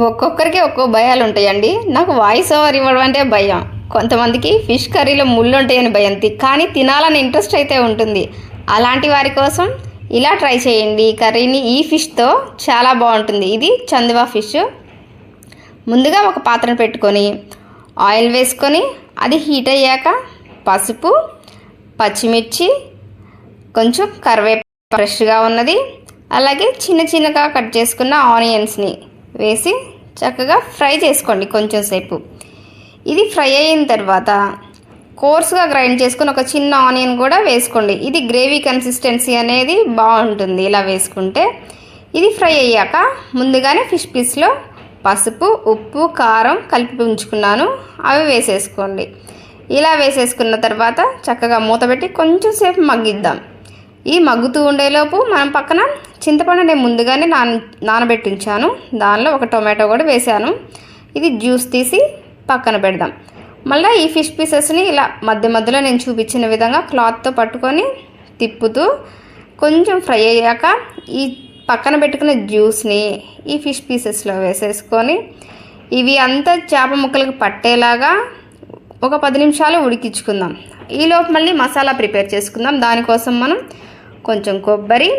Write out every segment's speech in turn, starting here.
ఒక్కొక్కరికి ఒక్కో భయాలు ఉంటాయండి. నాకు వాయిస్ ఓవర్ ఇవ్వడం అంటే భయం. కొంతమందికి ఫిష్ కర్రీలో ముళ్ళు ఉంటాయని భయం, కానీ తినాలని ఇంట్రెస్ట్ అయితే ఉంటుంది. అలాంటి వారి కోసం ఇలా ట్రై చేయండి. ఈ కర్రీని ఈ ఫిష్తో చాలా బాగుంటుంది. ఇది చందువా ఫిష్. ముందుగా ఒక పాత్రను పెట్టుకొని ఆయిల్ వేసుకొని అది హీట్ అయ్యాక పసుపు, పచ్చిమిర్చి, కొంచెం కరివేపాకు ఫ్రెష్గా ఉన్నది, అలాగే చిన్న చిన్నగా కట్ చేసుకున్న ఆనియన్స్ని వేసి చక్కగా ఫ్రై చేసుకోండి కొంచెం సేపు. ఇది ఫ్రై అయిన తర్వాత కోర్స్గా గ్రైండ్ చేసుకుని ఒక చిన్న ఆనియన్ కూడా వేసుకోండి. ఇది గ్రేవీ కన్సిస్టెన్సీ అనేది బాగుంటుంది ఇలా వేసుకుంటే. ఇది ఫ్రై అయ్యాక ముందుగానే ఫిష్ పీస్లో పసుపు, ఉప్పు, కారం కలిపి ఉంచుకున్నాను, అవి వేసేసుకోండి. ఇలా వేసేసుకున్న తర్వాత చక్కగా మూత పెట్టి కొంచెం సేపు మగ్గిద్దాం. ఈ మగ్గుతూ ఉండేలోపు మనం పక్కన చింతపండు నేను ముందుగానే నానబెట్టి ఉంచాను, దానిలో ఒక టొమాటో కూడా వేసాను. ఇది జ్యూస్ తీసి పక్కన పెడదాం. మళ్ళీ ఈ ఫిష్ పీసెస్ని ఇలా మధ్య మధ్యలో నేను చూపించిన విధంగా క్లాత్తో పట్టుకొని తిప్పుతూ కొంచెం ఫ్రై అయ్యాక ఈ పక్కన పెట్టుకున్న జ్యూస్ని ఈ ఫిష్ పీసెస్లో వేసేసుకొని ఇవి అంతా చేప ముక్కలకు పట్టేలాగా ఒక 10 నిమిషాలు ఉడికించుకుందాం. ఈలోపు మళ్ళీ మసాలా ప్రిపేర్ చేసుకుందాం. దానికోసం మనం కొంచెం కొబ్బరి,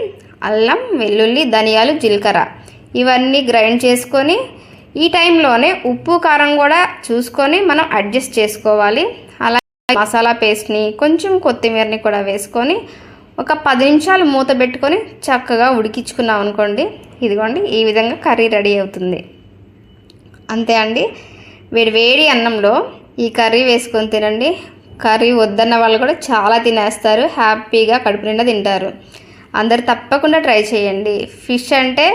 అల్లం, వెల్లుల్లి, ధనియాలు, జీలకర్ర ఇవన్నీ గ్రైండ్ చేసుకొని ఈ టైంలోనే ఉప్పు, కారం కూడా చూసుకొని మనం అడ్జస్ట్ చేసుకోవాలి. అలాగే మసాలా పేస్ట్ని కొంచెం కొత్తిమీరని కూడా వేసుకొని ఒక 10 నిమిషాలు మూత పెట్టుకొని చక్కగా ఉడికించుకున్నాం అనుకోండి. ఇదిగోండి, ఈ విధంగా కర్రీ రెడీ అవుతుంది. అంతే అండి. వేడి అన్నంలో ఈ కర్రీ వేసుకొని తినండి. కర్రీ వద్దన్న వాళ్ళు కూడా చాలా తినేస్తారు, హ్యాపీగా కడుపు నిండా తింటారు. అందరు తప్పకుండా ట్రై చేయండి. ఫిష్ అంటే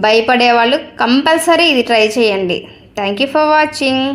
భయపడే వాళ్ళు కంపల్సరీ ఇది ట్రై చేయండి. Thank you for watching.